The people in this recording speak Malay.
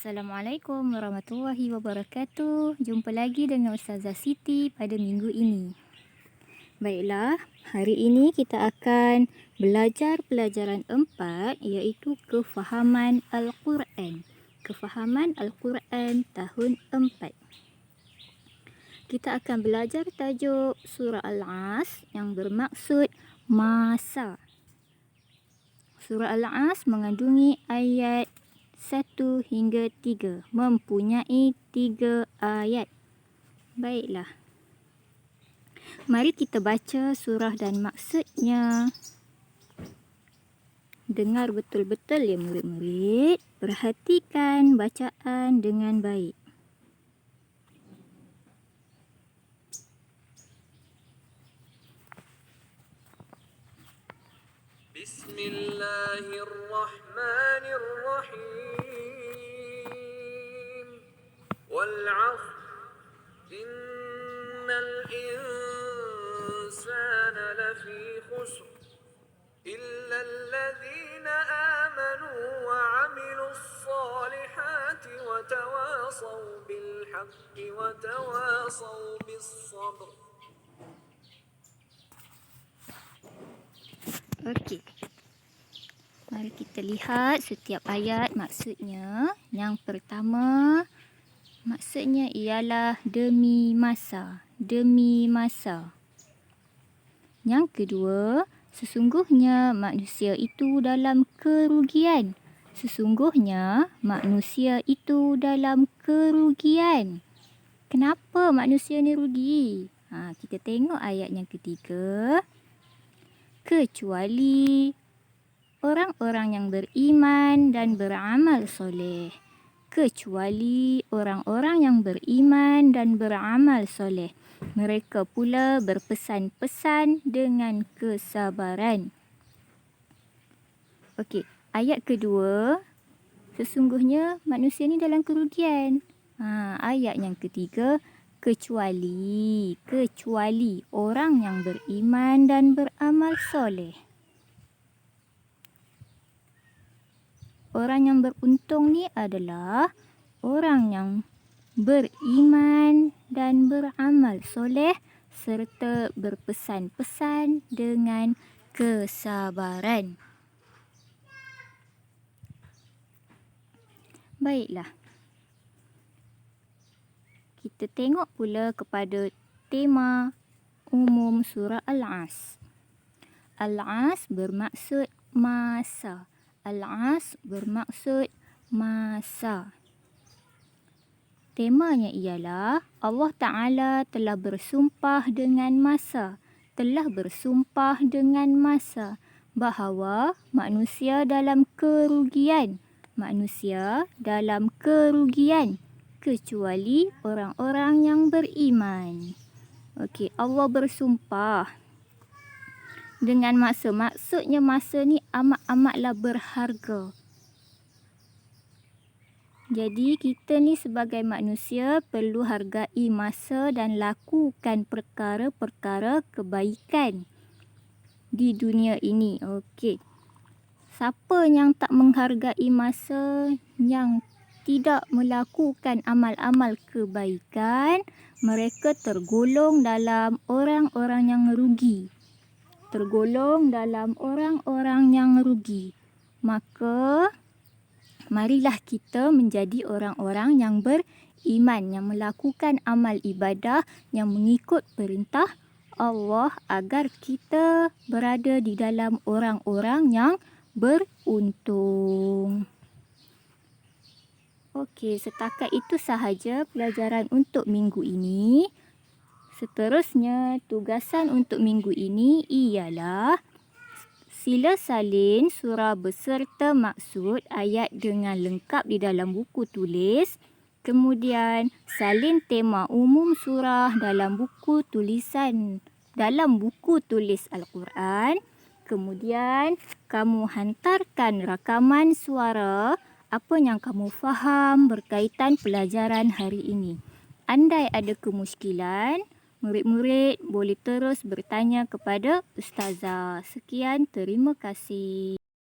Assalamualaikum warahmatullahi wabarakatuh. Jumpa lagi dengan Ustazah Siti pada minggu ini. Baiklah, hari ini kita akan belajar pelajaran 4 iaitu kefahaman Al-Quran. Kefahaman Al-Quran tahun 4. Kita akan belajar tajuk surah Al-As yang bermaksud masa. Surah Al-As mengandungi ayat 1 hingga 3, mempunyai 3 ayat. Baiklah. Mari kita baca surah dan maksudnya. Dengar betul-betul ya murid-murid. Perhatikan bacaan dengan baik. Bismillahirrahmanirrahim. Wal-'ashr innal insana lafi khusr illa alladhina amanu wa 'amilus salihati wa tawasaw bil haqqi wa tawasaw bis sabr. Okey. Mari kita lihat setiap ayat maksudnya. Yang pertama, maksudnya ialah demi masa. Demi masa. Yang kedua, sesungguhnya manusia itu dalam kerugian. Sesungguhnya manusia itu dalam kerugian. Kenapa manusia ni rugi? Kita tengok ayat yang ketiga. Kecuali orang-orang yang beriman dan beramal soleh. Kecuali orang-orang yang beriman dan beramal soleh. Mereka pula berpesan-pesan dengan kesabaran. Okey, ayat kedua. Sesungguhnya manusia ni dalam kerugian. Ayat yang ketiga. Kecuali orang yang beriman dan beramal soleh. Orang yang beruntung ni adalah orang yang beriman dan beramal soleh serta berpesan-pesan dengan kesabaran. Baiklah. Kita tengok pula kepada tema umum surah Al-As. Al-As bermaksud masa. Al-As bermaksud masa. Temanya ialah Allah Ta'ala telah bersumpah dengan masa. Telah bersumpah dengan masa bahawa manusia dalam kerugian. Manusia dalam kerugian. Kecuali orang-orang yang beriman. Okey, Allah bersumpah dengan masa. Maksudnya masa ni amat-amatlah berharga. Jadi kita ni sebagai manusia perlu hargai masa dan lakukan perkara-perkara kebaikan di dunia ini. Okey. Siapa yang tak menghargai masa, yang tidak melakukan amal-amal kebaikan, mereka tergolong dalam orang-orang yang rugi. Tergolong dalam orang-orang yang rugi. Maka, marilah kita menjadi orang-orang yang beriman, yang melakukan amal ibadah, yang mengikut perintah Allah agar kita berada di dalam orang-orang yang beruntung. Okey, setakat itu sahaja pelajaran untuk minggu ini. Seterusnya, tugasan untuk minggu ini ialah sila salin surah beserta maksud ayat dengan lengkap di dalam buku tulis. Kemudian, salin tema umum surah dalam buku tulisan, dalam buku tulis Al-Quran. Kemudian, kamu hantarkan rakaman suara apa yang kamu faham berkaitan pelajaran hari ini. Andai ada kemusykilan, murid-murid boleh terus bertanya kepada Ustazah. Sekian, terima kasih.